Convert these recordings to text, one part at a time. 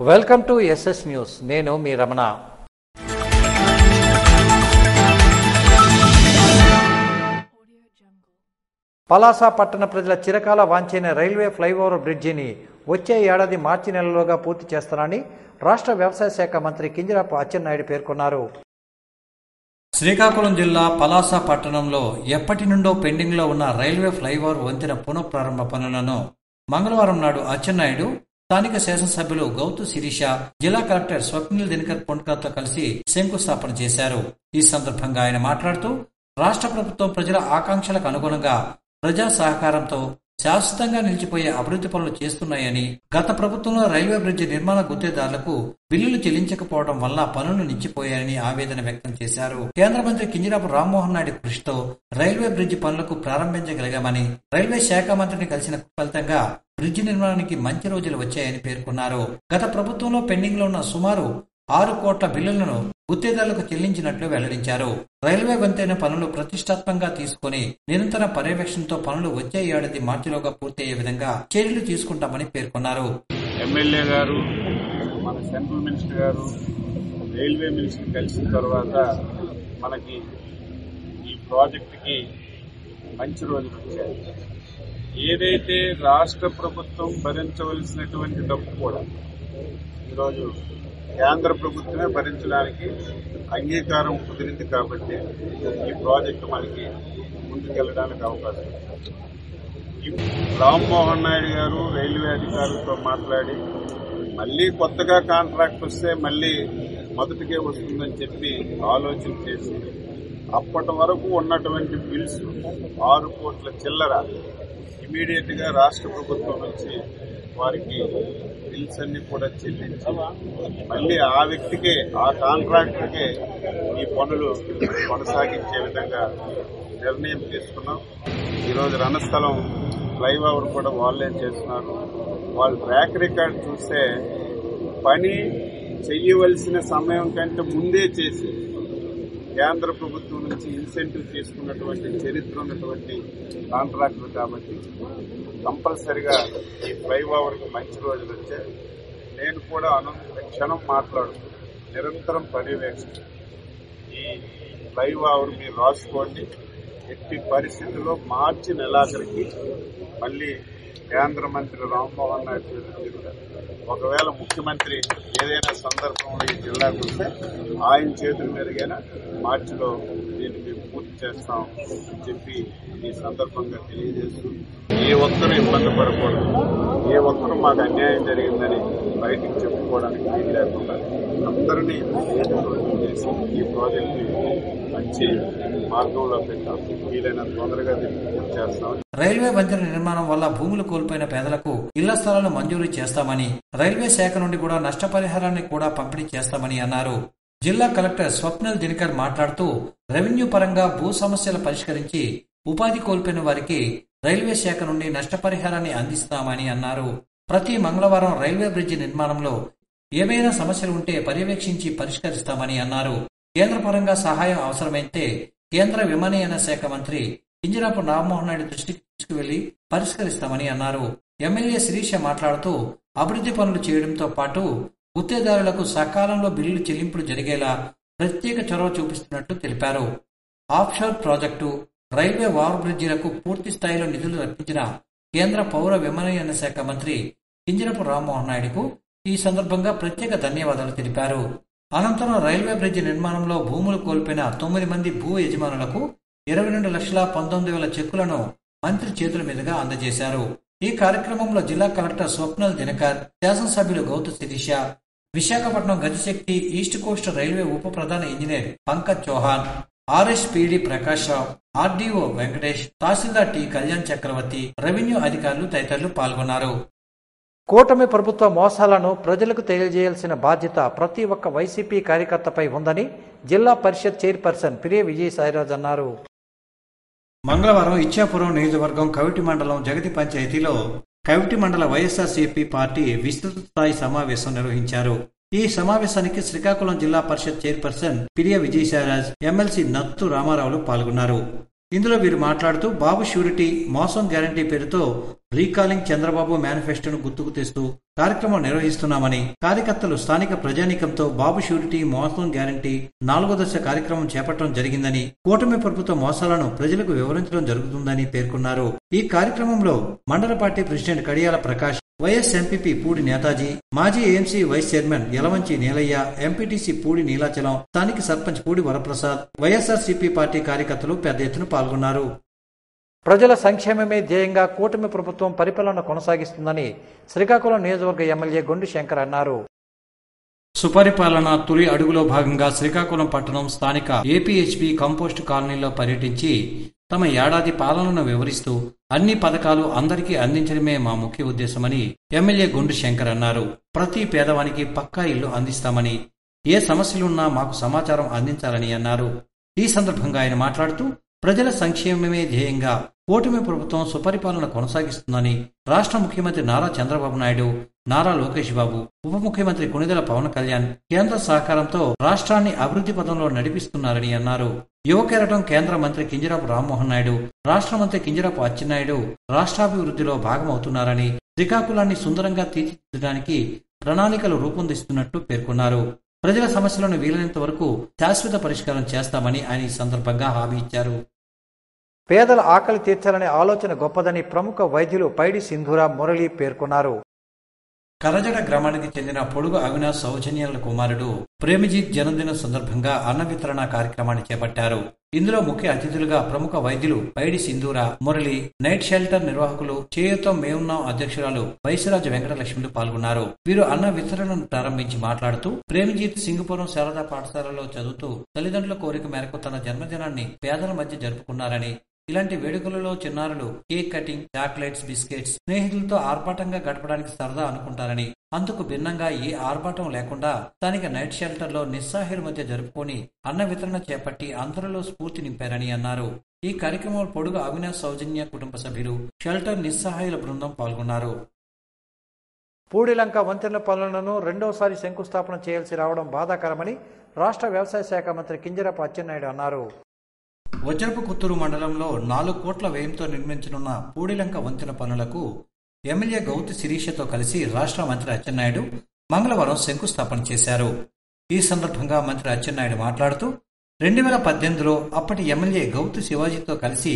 Welcome to SS news. నేను మీ రమణ. పలాస పట్టణ ప్రజల చిరకాల వాంఛైన రైల్వే ఫ్లైఓవర్ బ్రిడ్జిని వచ్చే ఏడాది మార్చి నెలలోగా పూర్తి చేస్తారని రాష్ట్ర వ్యవసాయ శాఖ మంత్రి కింజరాపు అచ్చెన్నాయుడు పేర్కొన్నారు. శ్రీకాకుళం జిల్లా పలాస పట్టణంలో ఎప్పటి నుండో పెండింగ్లో ఉన్న రైల్వే ఫ్లైఓవర్ వంతెన పునఃప్రారంభ పనులను మంగళవారం నాడు అచ్చెన్నాయుడు స్థానిక శాసనసభ్యులు గౌతు శిరీష, జిల్లా కలెక్టర్ స్వప్నిల్ దినకర్ పొన్కాతో కలిసి శంకుస్థాపన చేశారు. ఈ సందర్భంగా ఆయన మాట్లాడుతూ రాష్ట్ర ప్రభుత్వం ప్రజల ఆకాంక్షలకు అనుగుణంగా ప్రజా సహకారంతో శాశ్వతంగా నిలిచిపోయే అభివృద్ధి పనులు చేస్తున్నాయని, గత ప్రభుత్వంలో రైల్వే బ్రిడ్జి నిర్మాణ గుత్తేదారులకు బిల్లులు చెల్లించకపోవడం వల్ల పనులు నిలిచిపోయాయని ఆవేదన వ్యక్తం చేశారు. కేంద్ర మంత్రి కింజరాపు రామ్మోహన్ నాయుడు కృషితో రైల్వే బ్రిడ్జి పనులకు ప్రారంభించగలిగామని, రైల్వే శాఖ మంత్రిని కలిసిన ఫలితంగా బ్రిడ్జి నిర్మాణానికి మంచి రోజులు వచ్చాయని పేర్కొన్నారు. గత ప్రభుత్వంలో పెండింగ్ లో ఉన్న సుమారు 6 కోట్ల బిల్లులను గుత్తేదారులకు చెల్లించినట్లు వెల్లడించారు. రైల్వే వంతెన పనులు ప్రతిష్టాత్మకంగా తీసుకుని నిరంతర పర్యవేక్షణతో పనులు వచ్చే ఏడాది మార్చిలోగా పూర్తయ్యే విధంగా చర్యలు తీసుకుంటామని పేర్కొన్నారు. ఎమ్మెల్యే గారు, మన సెంట్రల్ మినిస్టర్ గారు, రైల్వే మినిస్టర్ కలిసిన తర్వాత మనకి ఈ ప్రాజెక్టుకి మంచి రోజులు వచ్చాయి. ఏదైతే రాష్ట్ర ప్రభుత్వం భరించవలసినటువంటి డబ్బు కూడా ఈరోజు కేంద్ర ప్రభుత్వమే భరించడానికి అంగీకారం కుదిరింది కాబట్టి ఈ ప్రాజెక్టు మనకి ముందుకెళ్లడానికి అవకాశం. రామ్మోహన్ నాయుడు గారు రైల్వే అధికారులతో మాట్లాడి మళ్లీ కొత్తగా కాంట్రాక్ట్ వస్తే మళ్లీ మొదటికే వస్తుందని చెప్పి ఆలోచన చేసి అప్పటి వరకు ఉన్నటువంటి బిల్స్ 6 కోట్ల చిల్లర ఇమీడియట్ గా రాష్ట్ర ప్రభుత్వం నుంచి వారికి బిల్స్ అన్ని కూడా చెల్లించి మళ్లీ ఆ వ్యక్తికే, ఆ కాంట్రాక్టర్కే ఈ పనులు కొనసాగించే విధంగా నిర్ణయం తీసుకున్నాం. ఈరోజు రణస్థలం ఫ్లైఓవర్ కూడా వాళ్ళే చేస్తున్నారు. వాళ్ళ ట్రాక్ రికార్డ్ చూస్తే పని చెయ్యవలసిన సమయం కంటే ముందే చేసి కేంద్ర ప్రభుత్వం నుంచి ఇన్సెంటివ్ తీసుకున్నటువంటి చరిత్ర ఉన్నటువంటి కాంట్రాక్టర్ కాబట్టి కంపల్సరిగా ఈ ఫ్లైఓవర్కి మంచి రోజులు వచ్చాయి. నేను కూడా క్షణం మాట్లాడుతూ నిరంతరం పర్యవేక్షణ ఈ ఫ్లైఓవర్ మీరు రాసుకోండి. ఎట్టి పరిస్థితుల్లో మార్చి నెలాఖరికి మళ్లీ కేంద్ర మంత్రి రామ్మోహన్ నాయుడు తిరుగుతారు. ఒకవేళ ముఖ్యమంత్రి ఏదైనా సందర్భంలో ఈ జిల్లాకు వస్తే ఆయన చేతుల మీదుగా మార్చిలో దీన్ని మేము పూర్తి చేస్తాం అని చెప్పి ఈ సందర్భంగా తెలియజేస్తూ, ఏ ఒక్కరూ ఇబ్బంది పడకూడదు, ఏ ఒక్కరూ మాకు అన్యాయం జరిగిందని బయటికి చెప్పుకోవడానికి వీలు లేకుండా అందరినీ చేసి ఈ ప్రాజెక్టు మంచి మార్గంలో పెట్టాం. వీలైనంత తొందరగా దీన్ని పూర్తి చేస్తాం. రైల్వే వంతెన నిర్మాణం వల్ల భూములు కోల్పోయిన పేదలకు ఇళ్ల స్థలాలను మంజూరు చేస్తామని, రైల్వే శాఖ నుండి కూడా నష్టపరిహారాన్ని కూడా పంపిణీ చేస్తామని అన్నారు. జిల్లా కలెక్టర్ స్వప్నిల్ దినకర్ మాట్లాడుతూ రెవెన్యూ పరంగా భూ సమస్యలు పరిష్కరించి ఉపాధి కోల్పోయిన వారికి రైల్వే శాఖ నుండి నష్టపరిహారాన్ని అందిస్తామని అన్నారు. ప్రతి మంగళవారం రైల్వే బ్రిడ్జి నిర్మాణంలో ఏమైనా సమస్యలు ఉంటే పర్యవేక్షించి పరిష్కరిస్తామని అన్నారు. కేంద్ర పరంగా సహాయం అవసరమైతే కేంద్ర విమానయాన శాఖ మంత్రి కింజరాపు రామ్మోహన్ నాయుడు దృష్టికి తీసుకువెళ్లి పరిష్కరిస్తామని అన్నారు. ఎమ్మెల్యే శిరీష మాట్లాడుతూ అభివృద్ధి పనులు చేయడంతో పాటు గుత్తేదారులకు సకాలంలో బిల్లులు చెల్లింపులు జరిగేలా ప్రత్యేక చొరవ చూపిస్తున్నట్టు తెలిపారు. ఆఫ్షోర్ ప్రాజెక్టు, రైల్వే ఓవర్ బ్రిడ్జిలకు పూర్తి స్థాయిలో నిధులు రప్పించిన కేంద్ర పౌర విమానయాన శాఖ మంత్రి కింజరాపు రామ్మోహన్ నాయుడుకు ఈ సందర్భంగా ప్రత్యేక ధన్యవాదాలు తెలిపారు. అనంతరం రైల్వే బ్రిడ్జి నిర్మాణంలో భూములు కోల్పోయిన 9 మంది భూ యజమానులకు 22,19,000 చెక్కులను మంత్రి చేతుల మీదుగా అందజేశారు. ఈ కార్యక్రమంలో జిల్లా కలెక్టర్ స్వప్నిల్ దినకర్, శాసనసభ్యులు Gouthu Sirisha, Visakhapatnam Gatishakti east coast railway ఉప ప్రధాన engineer Pankaj Chauhan, RSPD Prakash Rao, RDO Venkatesh, తహసీల్దార్ టి కళ్యాణ్ చక్రవర్తి, రెవెన్యూ అధికారులు తదితరులు పాల్గొన్నారు. కూటమి ప్రభుత్వ మోసాలను ప్రజలకు తెలియజేయాల్సిన బాధ్యత ప్రతి ఒక్క వైసీపీ కార్యకర్తపై ఉందని జిల్లా పరిషత్ చైర్పర్సన్ పిరియా విజయసాయిరాజ్ అన్నారు. మంగళవారం ఇచ్చాపురం నియోజకవర్గం కవిటి మండలం జగతి పంచాయతీలో కవిటి మండల వైఎస్ఆర్సీపీ పార్టీ విస్తృత స్థాయి సమావేశం నిర్వహించారు. ఈ సమావేశానికి శ్రీకాకుళం జిల్లా పరిషత్ చైర్పర్సన్ పిరియా విజయసాయిరాజ్, ఎమ్మెల్సీ నత్తు రామారావులు పాల్గొన్నారు. ఇందులో వీరు మాట్లాడుతూ బాబు షూరిటీ మోసం గ్యారంటీ పేరుతో రీకాలింగ్ చంద్రబాబు మేనిఫెస్టోను గుర్తుకు తెస్తూ కార్యక్రమం నిర్వహిస్తున్నామని, కార్యకర్తలు స్థానిక ప్రజానీకంతో బాబు షూరిటీ మోసం గ్యారంటీ 4వ దశ కార్యక్రమం చేపట్టడం జరిగిందని, కూటమి ప్రభుత్వ మోసాలను ప్రజలకు వివరించడం జరుగుతుందని పేర్కొన్నారు. ఈ కార్యక్రమంలో మండల party president Kadiyala Prakash, YS MPP Pudi Netaji, మాజీ AMC vice chairman Yalavanchi Neelaiah, MPTC Pudi Neelachalam, స్థానిక సర్పంచ్ పూడి వరప్రసాద్, వైఎస్ఆర్సీపీ పార్టీ కార్యకర్తలు పెద్ద ఎత్తున పాల్గొన్నారు. ప్రజల సంక్షేమమే ధ్యేయంగా కూటమి ప్రభుత్వం పరిపాలన కొనసాగిస్తుందని శ్రీకాకుళం నియోజకవర్గ ఎమ్మెల్యే గొండు శంకర్ అన్నారు. సుపరిపాలన తొలి అడుగులో భాగంగా శ్రీకాకుళం పట్టణం స్థానిక ఏపీహెచ్బీ కంపోస్టు కాలనీలో పర్యటించి తమ ఏడాది పాలనను వివరిస్తూ అన్ని పథకాలు అందరికీ అందించడమే మా ముఖ్య ఉద్దేశమని ఎమ్మెల్యే గొండు శంకర్ అన్నారు. ప్రతి పేదవానికి పక్కా ఇల్లు అందిస్తామని, ఏ సమస్యలున్నా మాకు సమాచారం అందించాలని అన్నారు. ఈ సందర్భంగా ఆయన మాట్లాడుతూ ప్రజల సంక్షేమమే ధ్యేయంగా కూటమి ప్రభుత్వం సుపరిపాలన కొనసాగిస్తుందని రాష్ట్ర ముఖ్యమంత్రి నారా చంద్రబాబు నాయుడు, నారా లోకేష్ బాబు, ఉప ముఖ్యమంత్రి కొణిదెల పవన్ కళ్యాణ్ కేంద్ర సహకారంతో రాష్ట్రాన్ని అభివృద్ధి పథంలో నడిపిస్తున్నారని అన్నారు. యువ కెరటం కేంద్ర మంత్రి కింజరాపు రామ్మోహన్ నాయుడు, రాష్ట్ర మంత్రి కింజరాపు అచ్చెన్నాయుడు రాష్ట్రాభివృద్ధిలో భాగమవుతున్నారని, శ్రీకాకుళాన్ని సుందరంగా తీర్చిదిద్దడానికి ప్రణాళికలు రూపొందిస్తున్నట్టు పేర్కొన్నారు. ప్రజల సమస్యలను వీలైనంత వరకు శాశ్వత పరిష్కారం చేస్తామని ఆయన ఈ సందర్భంగా హామీ ఇచ్చారు. పేదల ఆకలి తీర్చాలనే ఆలోచన గొప్పదని ప్రముఖ వైద్యులు పైడి సింధూర మురళి పేర్కొన్నారు. కరజడ గ్రామానికి చెందిన పొడుగు అవినాష్ సౌజన్యాల కుమారుడు ప్రేమజీత్ జన్మదిన సందర్భంగా అన్న వితరణ కార్యక్రమాన్ని చేపట్టారు. ఇందులో ముఖ్య అతిథులుగా ప్రముఖ వైద్యులు పైడి సింధూర మురళి, నైట్ షెల్టర్ నిర్వాహకులు చేయూత మేమున్నాం అధ్యక్షురాలు వైశ్యరాజు వెంకటలక్ష్మిలు పాల్గొన్నారు. వీరు అన్న వితరణను ప్రారంభించి మాట్లాడుతూ ప్రేమజీత్ సింగపురం శారదా పాఠశాలలో చదువుతూ తల్లిదండ్రుల కోరిక మేరకు తన జన్మదినాన్ని పేదల మధ్య జరుపుకున్నారని, ఇలాంటి వేడుకలలో చిన్నారులు కేక్ కటింగ్, చాక్లెట్స్, బిస్కెట్స్ స్నేహితులతో ఆర్భాటంగా గడపడానికి సరదా అనుకుంటారని, అందుకు భిన్నంగా ఏ ఆర్భాటం లేకుండా స్థానిక నైట్ షెల్టర్ లో నిస్సహాయుల మధ్య జరుపుకొని అన్న వితరణ చేపట్టి అందరిలో స్ఫూర్తి నింపారని అన్నారు. ఈ కార్యక్రమంలో పొడుగు అవినాష్ సౌజన్య కుటుంబ సభ్యులు, షెల్టర్ నిస్సహాయుల బృందం పాల్గొన్నారు. పూడిలంక వంతెన పనులను రెండోసారి శంకుస్థాపన చేయాల్సి రావడం బాధాకరమని రాష్ట్ర వ్యవసాయ శాఖ మంత్రి కింజరాపు అచ్చెన్నాయుడు అన్నారు. వజ్రపు కుత్తూరు మండలంలో 4 కోట్ల వ్యయంతో నిర్మించనున్న పూడిలంక వంతెన పనులకు ఎమ్మెల్యే గౌతి శిరీషతో కలిసి రాష్ట్ర మంత్రి అచ్చెన్నాయుడు మంగళవారం శంకుస్థాపన చేశారు. ఈ సందర్భంగా మంత్రి అచ్చెన్నాయుడు మాట్లాడుతూ 2018లో అప్పటి ఎమ్మెల్యే గౌతి శివాజీతో కలిసి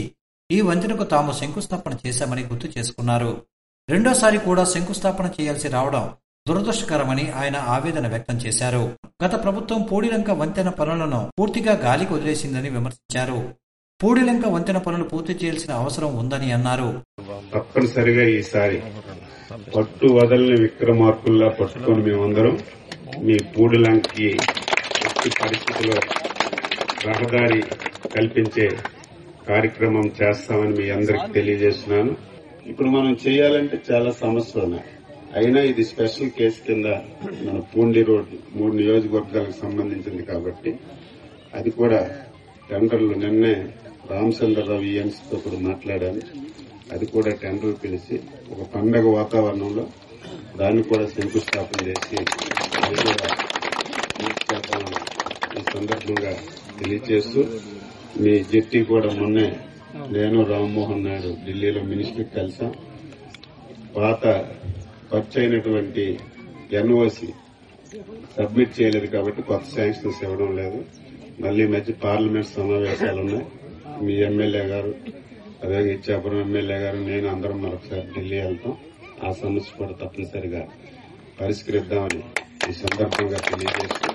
ఈ వంతెనకు తాము శంకుస్థాపన చేశామని గుర్తు చేసుకున్నారు. రెండోసారి కూడా శంకుస్థాపన చేయాల్సి రావడం దురదృష్టకరమని ఆయన ఆవేదన వ్యక్తం చేశారు. గత ప్రభుత్వం పూడిలంక వంతెన పనులను పూర్తిగా గాలికి వదిలేసిందని విమర్శించారు. పూడిలంక వంతెన పనులు పూర్తి చేయాల్సిన అవసరం ఉందని అన్నారు. తప్పనిసరిగా ఈసారి పట్టు వదలని విక్రమార్కుల్లా పట్టుకొని మేమందరం మీ పూడిలంకి ఎట్టి పరిస్థితిలో రహదారి కల్పించే కార్యక్రమం చేస్తామని మీ అందరికి తెలియజేస్తున్నాను. ఇప్పుడు మనం చేయాలంటే చాలా సమస్యలు ఉన్నాయి. అయినా ఇది స్పెషల్ కేసు కింద మన పూండి రోడ్ 3 నియోజకవర్గాలకు సంబంధించింది కాబట్టి అది కూడా టెండర్లు నిన్నే రామచంద్రరావు ఈఎన్సీతో కూడా మాట్లాడాను. అది కూడా టెండర్ పిలిచి ఒక పండగ వాతావరణంలో దాన్ని కూడా శంకుస్థాపన చేసి అది కూడా ఈ సందర్భంగా తెలియజేస్తూ మీ జట్టి కూడా మొన్నే నేను రామ్మోహన్ నాయుడు ఢిల్లీలో మినిస్టర్కి కలిసాం. పాత ఖర్చు అయినటువంటి ఎన్ఓసి సబ్మిట్ చేయలేదు కాబట్టి కొత్త శాంక్షన్స్ ఇవ్వడం లేదు. మళ్లీ మధ్య పార్లమెంట్ సమావేశాలు ఉన్నాయి. మీ ఎమ్మెల్యే గారు, అదే ఇచ్చాపురం ఎమ్మెల్యే గారు, నేను అందరం మరొకసారి ఢిల్లీ వెళ్తాం. ఆ సమస్య కూడా తప్పనిసరిగా పరిష్కరిద్దామని ఈ సందర్భంగా తెలియజేస్తూ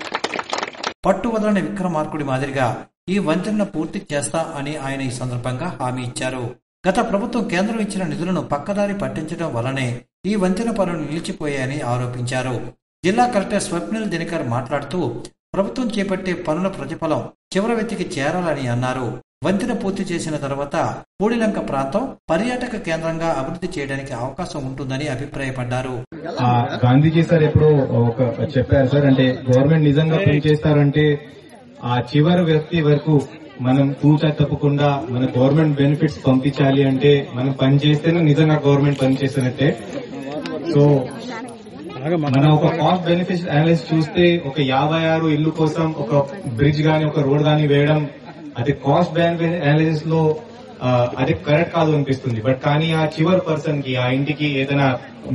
పట్టు వదలని విక్రమార్కుడి మాదిరిగా ఈ వంతెనను పూర్తి చేస్తా అని ఆయన ఈ సందర్భంగా హామీ ఇచ్చారు. గత ప్రభుత్వం కేంద్రం ఇచ్చిన నిధులను పక్కదారి పట్టించడం వల్లనే ఈ వంతెన పనులు నిలిచిపోయాయని ఆరోపించారు. జిల్లా కలెక్టర్ స్వప్నిల్ దినకర్ మాట్లాడుతూ ప్రభుత్వం చేపట్టే పనుల ప్రతిఫలం చివరి వ్యక్తికి చేరాలని అన్నారు. వంతెన పూర్తి చేసిన తర్వాత పూడిలంక ప్రాంతం పర్యాటక కేంద్రంగా అభివృద్ధి చేయడానికి అవకాశం ఉంటుందని అభిప్రాయపడ్డారు. గాంధీజీ సార్ ఎప్పుడు చెప్పారు సార్, అంటే గవర్నమెంట్ నిజంగా పని చేస్తారంటే ఆ చివరి వ్యక్తి వరకు మనం తూచా తప్పకుండా మన గవర్నమెంట్ బెనిఫిట్స్ పంపించాలి అంటే మనం పని చేస్తేనే నిజంగా గవర్నమెంట్ పని చేస్తున్నట్టే. సో మనం ఒక కాస్ట్ బెనిఫిట్ అనాలిసిస్ చూస్తే ఒక 56 ఇల్లు కోసం ఒక బ్రిడ్జ్ గానీ ఒక రోడ్ గానీ వేయడం, అది కాస్ట్ బెనిఫిట్ అనాలిసిస్ లో అది కరెక్ట్ కాదు అనిపిస్తుంది. బట్ కానీ ఆ చివరి పర్సన్ కి, ఆ ఇంటికి ఏదైనా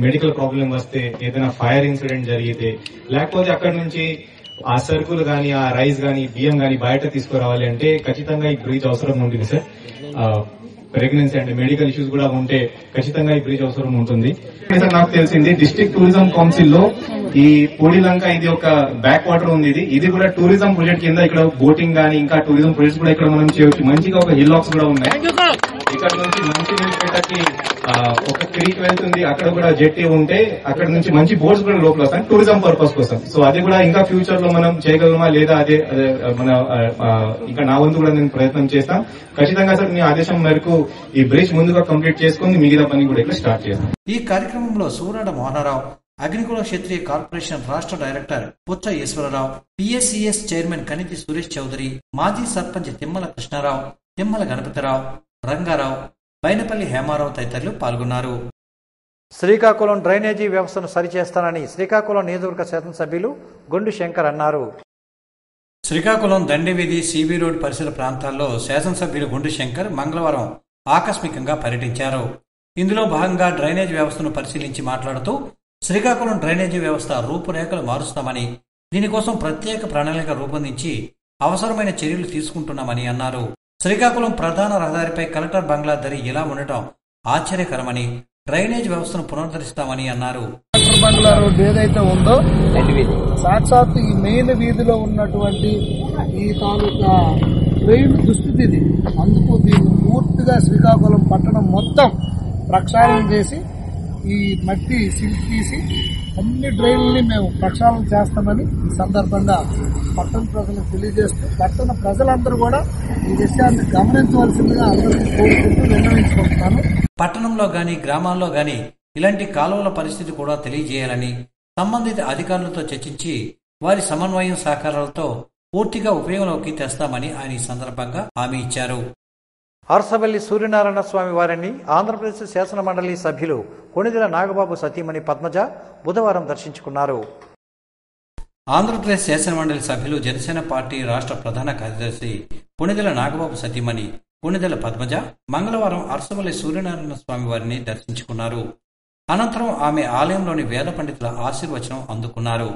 మెడికల్ ప్రాబ్లం వస్తే, ఏదైనా ఫైర్ ఇన్సిడెంట్ జరిగితే, లేకపోతే అక్కడ నుంచి ఆ సరుకులు గానీ, ఆ రైస్ గానీ, బియ్యం గానీ బయట తీసుకురావాలి అంటే ఖచ్చితంగా ఈ బ్రిడ్జ్ అవసరం ఉంటుంది సార్. ప్రెగ్నెన్సీ అంటే మెడికల్ ఇష్యూస్ కూడా ఉంటే ఖచ్చితంగా ఈ బ్రిడ్జ్ అవసరం ఉంటుంది. నాకు తెలిసింది డిస్ట్రిక్ట్ టూరిజం కౌన్సిల్ లో ఈ పూడిలంక ఇది ఒక బ్యాక్ వాటర్ ఉంది. ఇది కూడా టూరిజం ప్రాజెక్ట్ కింద ఇక్కడ బోటింగ్ గానీ ఇంకా టూరిజం ప్రాజెక్ట్స్ కూడా ఇక్కడ మనం చేయవచ్చు. మంచిగా ఒక హిల్ కూడా ఉన్నాయి. ఇక్కడ నుంచి మంచి పేటకి ఒక క్రీక్ వెళ్తుంది, అక్కడ కూడా జెట్టి ఉంటే అక్కడ నుంచి మంచి బోట్స్ కూడా లోపల వస్తాయి టూరిజం పర్పస్ కోసం. సో అది కూడా ఇంకా ఫ్యూచర్ లో మనం చేయగలమా లేదా అదే మన ఇంకా నా వంతు కూడా నేను ప్రయత్నం చేస్తాం. ఖచ్చితంగా సార్ మీ ఆదేశం మేరకు ఈ బ్రిడ్జ్ ముందుగా కంప్లీట్ చేసుకుని మిగతా పని కూడా ఇక్కడ స్టార్ట్ చేస్తాం. ఈ కార్యక్రమంలో సూరాడ మోహనరావు, అగ్నికుల క్షత్రియ కార్పొరేషన్ రాష్ట్ర director Pucha Eswararao, PSCS chairman Kaniti Suresh Chowdary, మాజీ సర్పంచ్ తిమ్మల కృష్ణారావు, తిమ్మల గణపతిరావు, రంగారావు, బైనపల్లి హేమారావు తదితరులు పాల్గొన్నారు. శ్రీకాకుళం డ్రైనేజీ వ్యవస్థను సరిచేస్తానని శ్రీకాకుళం నియోజకవర్గ శాసనసభ్యులు గొండు శంకర్ అన్నారు. శ్రీకాకుళం దండేవీధి, సిబి రోడ్ పరిసర ప్రాంతాల్లో శాసనసభ్యులు గొండు శంకర్ మంగళవారం ఆకస్మికంగా పర్యటించారు. ఇందులో భాగంగా డ్రైనేజ్ వ్యవస్థను పరిశీలించి మాట్లాడుతూ శ్రీకాకుళం డ్రైనేజీ వ్యవస్థ రూపురేఖలు మారుస్తామని, దీనికోసం ప్రత్యేక ప్రణాళిక రూపొందించి అవసరమైన చర్యలు తీసుకుంటున్నామని అన్నారు. శ్రీకాకుళం ప్రధాన రహదారిపై కలెక్టర్ బంగ్లా దరి ఇలా ఉండటం ఆశ్చర్యకరమని, డ్రైనేజ్ వ్యవస్థను పునరుద్ధరిస్తామని అన్నారు. కలెక్టర్ బంగ్లా రోడ్డు ఏదైతే ఉందో సాక్షాత్ ఈ మెయిన్ వీధిలో ఉన్నటువంటి ఈ తాలూకా డ్రైన్ దుస్థితి ఇది. అందుకు దీన్ని పూర్తిగా శ్రీకాకుళం పట్టణం మొత్తం ప్రక్షాళన చేసి ఈ మట్టి సింక్ తీసి అన్ని డ్రైన్లని మేము ప్రక్షాళన చేస్తామని ఈ సందర్భంగా పట్టణ ప్రజలకు తెలియజేస్తూ, పట్టణ ప్రజలందరూ కూడా ఈ విషయాన్ని గమనించవలసిందిగా అందరికీ కోరుకుంటూ విన్నవించుకుంటున్నాను. పట్టణంలో గాని గ్రామాల్లో గాని ఇలాంటి కాలువల పరిస్థితి కూడా తెలియజేయాలని సంబంధిత అధికారులతో చర్చించి వారి సమన్వయం సహకారాలతో పూర్తిగా ఉపయోగంలోకి తెస్తామని ఆయన ఈ సందర్భంగా హామీ ఇచ్చారు. అరసవల్లి సూర్యనారాయణ స్వామి వారిని ఆంధ్రప్రదేశ్ శాసన మండలి సభ్యులు కొణిదెల నాగబాబు సతీమణి పద్మజ బుధవారం దర్శించుకున్నారు. ఆంధ్రప్రదేశ్ శాసన మండలి సభ్యులు జనసేన పార్టీ రాష్ట్ర ప్రధాన కార్యదర్శి కొణిదెల నాగబాబు సతీమణి కొణిదెల పద్మజ మంగళవారం అరసవల్లి సూర్యనారాయణ స్వామి వారిని దర్శించుకున్నారు. అనంతరం ఆమె ఆలయంలోని వేద పండితుల ఆశీర్వచనం అందుకున్నారు.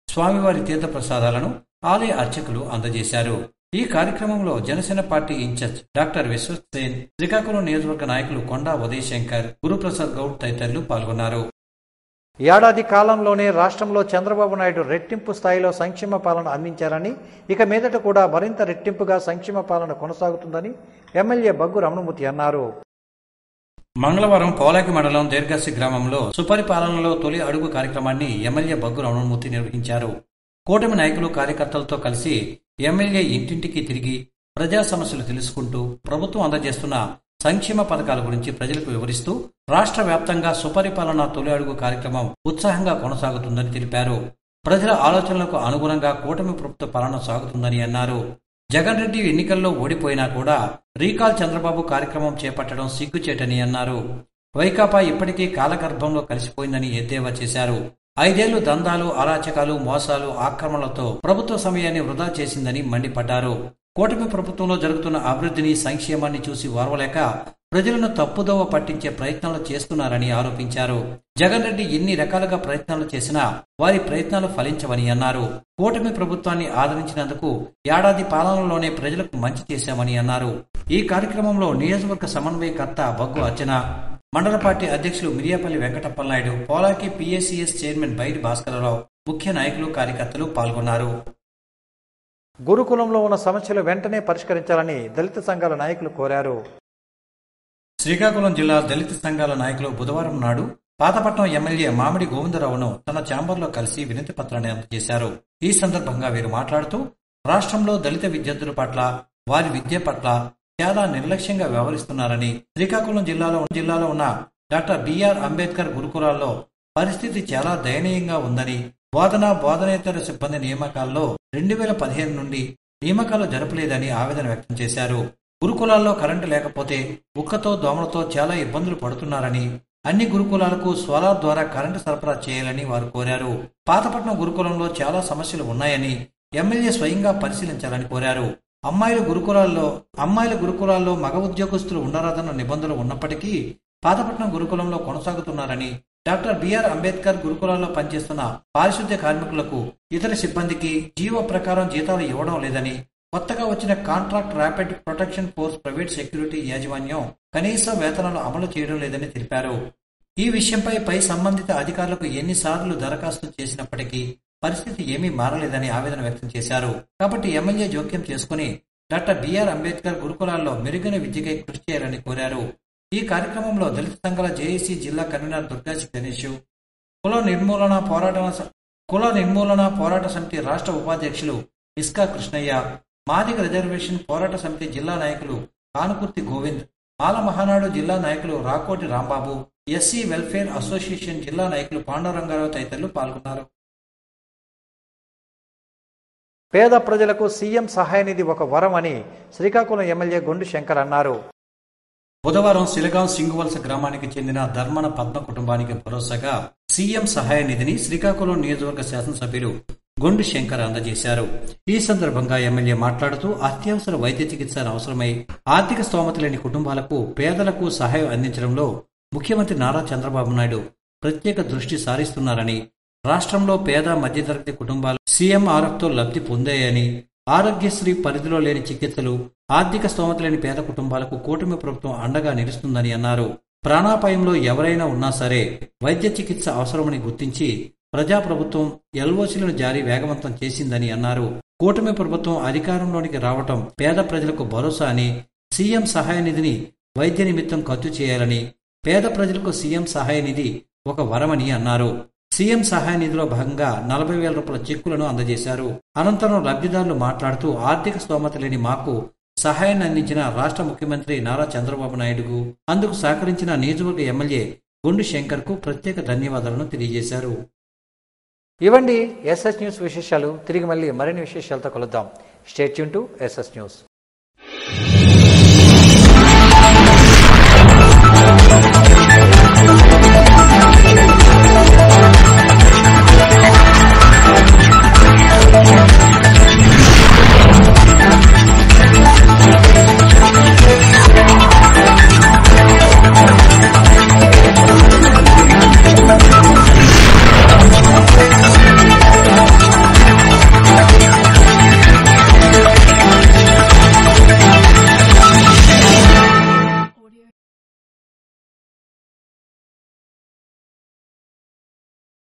స్వామివారి తీర్థ ప్రసాదాలను ఆలయ అర్చకులు అందజేశారు. ఈ కార్యక్రమంలో Janasena party incharge doctor Viswasen, Srikakulam నియోజకవర్గ నాయకులు కొండా ఉదయ్ శంకర్, గురుప్రసాద్ గౌడ్ తదితరులు పాల్గొన్నారు. ఏడాది కాలంలోనే రాష్ట్రంలో చంద్రబాబు నాయుడు రెట్టింపు స్థాయిలో సంక్షేమ పాలన అందించారని, ఇక మీదట కూడా మరింత రెట్టింపుగా సంక్షేమ పాలన కొనసాగుతుందని ఎమ్మెల్యే బగ్గు రమణమూర్తి అన్నారు. మంగళవారం పోలాకి మండలం దీర్ఘసి గ్రామంలో సుపరిపాలనలో తొలి అడుగు కార్యక్రమాన్ని ఎమ్మెల్యే బగ్గు రమణమూర్తి నిర్వహించారు. కూటమి నాయకులు కార్యకర్తలతో కలిసి ఎమ్మెల్యే ఇంటింటికి తిరిగి ప్రజా సమస్యలు తెలుసుకుంటూ ప్రభుత్వం అందజేస్తున్న సంక్షేమ పథకాల గురించి ప్రజలకు వివరిస్తూ రాష్ట్ర వ్యాప్తంగా సుపరిపాలన తొలి అడుగు కార్యక్రమం ఉత్సాహంగా కొనసాగుతుందని తెలిపారు. ప్రజల ఆలోచనలకు అనుగుణంగా కూటమి ప్రభుత్వ పాలన సాగుతుందని అన్నారు. జగన్ రెడ్డి ఎన్నికల్లో ఓడిపోయినా కూడా రీకాల్ చంద్రబాబు కార్యక్రమం చేపట్టడం సిగ్గుచేటని అన్నారు. వైకాపా ఇప్పటికీ కాలగర్భంలో కలిసిపోయిందని ఎద్దేవా చేశారు. 5 ఏళ్లు దందాలు, అరాచకాలు, మోసాలు, ఆక్రమణలతో ప్రభుత్వ సమయాన్ని వృధా చేసిందని మండిపడ్డారు. కూటమి ప్రభుత్వంలో జరుగుతున్న అభివృద్ధిని, సంక్షేమాన్ని చూసి ఓర్వలేక ప్రజలను తప్పుదోవ పట్టించే ప్రయత్నాలు చేస్తున్నారని ఆరోపించారు. జగన్ రెడ్డి ఎన్ని రకాలుగా ప్రయత్నాలు చేసినా వారి ప్రయత్నాలు ఫలించవని అన్నారు. కూటమి ప్రభుత్వాన్ని ఆదరించినందుకు ఏడాది పాలనలోనే ప్రజలకు మంచి చేశామని అన్నారు. ఈ కార్యక్రమంలో నియోజకవర్గ సమన్వయకర్త బగ్గు అర్చన, మండల పార్టీ అధ్యక్షులు మిరియాపల్లి వెంకటప్పలనాయుడు, పోలాకి పిఎస్సిఎస్ చైర్మన్ బైరి భాస్కరరావు, ముఖ్య నాయకులు, కార్యకర్తలు పాల్గొన్నారు. గురుకులంలో ఉన్న సమస్యలు వెంటనే పరిష్కరించాలని దళిత సంఘాల నాయకులు కోరారు. శ్రీకాకుళం జిల్లా దళిత సంఘాల నాయకులు బుధవారం నాడు పాతపట్నం ఎమ్మెల్యే మామిడి గోవిందరావును తన ఛాంబర్లో కలిసి వినతి పత్రాన్ని అందజేశారు. ఈ సందర్భంగా వీరు మాట్లాడుతూ రాష్ట్రంలో దళిత విద్యార్థుల పట్ల, వారి విద్య పట్ల చాలా నిర్లక్ష్యంగా వ్యవహరిస్తున్నారని, శ్రీకాకుళం జిల్లాలో ఉన్న డాక్టర్ బిఆర్ అంబేద్కర్ గురుకులాల్లో పరిస్థితి చాలా దయనీయంగా ఉందని, బోధనేతర సిబ్బంది నియామకాల్లో 2015 నుండి నియామకాలు జరపలేదని ఆవేదన వ్యక్తం చేశారు. గురుకులాల్లో కరెంటు లేకపోతే ఉక్కతో, దోమలతో చాలా ఇబ్బందులు పడుతున్నారని, అన్ని గురుకులాలకు సోలార్ ద్వారా కరెంటు సరఫరా చేయాలని వారు కోరారు. పాతపట్నం గురుకులంలో చాలా సమస్యలు ఉన్నాయని ఎమ్మెల్యే స్వయంగా పరిశీలించాలని కోరారు. అమ్మాయిల గురుకులాల్లో మగ ఉద్యోగస్తులు ఉండరాదన్న నిబంధనలు ఉన్నప్పటికీ పాతపట్నం గురుకులంలో కొనసాగుతున్నారని, డాక్టర్ బిఆర్ అంబేద్కర్ గురుకులాల్లో పనిచేస్తున్న పారిశుద్ధ్య కార్మికులకు, ఇతర సిబ్బందికి జీవో ప్రకారం జీతాలు ఇవ్వడం లేదని, కొత్తగా వచ్చిన contract rapid protection force private security యాజమాన్యం కనీస వేతనాలు అమలు చేయడం లేదని తెలిపారు. ఈ విషయంపై పై సంబంధిత అధికారులకు ఎన్నిసార్లు దరఖాస్తు చేసినప్పటికీ పరిస్థితి ఏమీ మారలేదని ఆవేదన వ్యక్తం చేశారు. కాబట్టి ఎమ్మెల్యే జోక్యం చేసుకుని డాక్టర్ బిఆర్ అంబేద్కర్ గురుకులాల్లో మెరుగైన విద్యకై కృషి చేయాలని కోరారు. ఈ కార్యక్రమంలో దళిత సంఘాల జేఏసీ జిల్లా కన్వీనర్ దుర్గాజీ గణేష్, కుల నిర్మూలన పోరాట సమితి రాష్ట్ర ఉపాధ్యక్షులు ఇస్కా కృష్ణయ్య, మాదిగ రిజర్వేషన్ పోరాట సమితి జిల్లా నాయకులు కానుకుర్తి గోవింద్, మాల మహానాడు జిల్లా నాయకులు Rakoti Rambabu, SC welfare association జిల్లా నాయకులు పాండురంగారావు తదితరులు పాల్గొన్నారు. పేద ప్రజలకు సీఎం సహాయ నిధి ఒక వరం అని శ్రీకాకుళం ఎమ్మెల్యే గొండు శంకర్ అన్నారు. బుధవారం సిలగాం సింగువలస గ్రామానికి చెందిన ధర్మన పద్మ కుటుంబానికి భరోసాగా సీఎం సహాయ నిధిని శ్రీకాకుళం నియోజకవర్గ శాసనసభ్యులు గొండు శంకర్ అందజేశారు. ఈ సందర్భంగా ఎమ్మెల్యే మాట్లాడుతూ అత్యవసర వైద్య చికిత్స అవసరమై ఆర్థిక స్తోమత లేని కుటుంబాలకు, పేదలకు సహాయం అందించడంలో ముఖ్యమంత్రి నారా చంద్రబాబు నాయుడు ప్రత్యేక దృష్టి సారిస్తున్నారని, రాష్ట్రంలో పేద మధ్యతరగతి కుటుంబాలు సీఎంఆర్ఎఫ్తో లబ్ధి పొందాయని, ఆరోగ్యశ్రీ పరిధిలో లేని చికిత్సలు, ఆర్థిక స్తోమత లేని పేద కుటుంబాలకు కూటమి ప్రభుత్వం అండగా నిలుస్తుందని అన్నారు. ప్రాణాపాయంలో ఎవరైనా ఉన్నా సరే వైద్య చికిత్స అవసరమని గుర్తించి ప్రజాప్రభుత్వం ఎల్ఓసీలను జారీ వేగవంతం చేసిందని అన్నారు. కూటమి ప్రభుత్వం అధికారంలోనికి రావటం పేద ప్రజలకు భరోసా అని, సీఎం సహాయ నిధిని వైద్య నిమిత్తం ఖర్చు చేయాలని, పేద ప్రజలకు సీఎం సహాయ నిధి ఒక వరమని అన్నారు. సీఎం సహాయ నిధిలో భాగంగా 40,000 రూపాయల చెక్కులను అందజేశారు. అనంతరం లబ్ధిదారులు మాట్లాడుతూ ఆర్థిక స్తోమత లేని మాకు సహాయాన్ని అందించిన రాష్ట్ర ముఖ్యమంత్రి నారా చంద్రబాబు నాయుడుకు, అందుకు సహకరించిన నియోజకవర్గ ఎమ్మెల్యే గొండు శంకర్ కు ప్రత్యేక ధన్యవాదాలను తెలియజేశారు. ఇవండి ఎస్ఎస్ న్యూస్ విశేషాలు. తిరిగి మళ్ళీ మరిన్ని విశేషాలతో కలుద్దాం. Stay tune to SS news.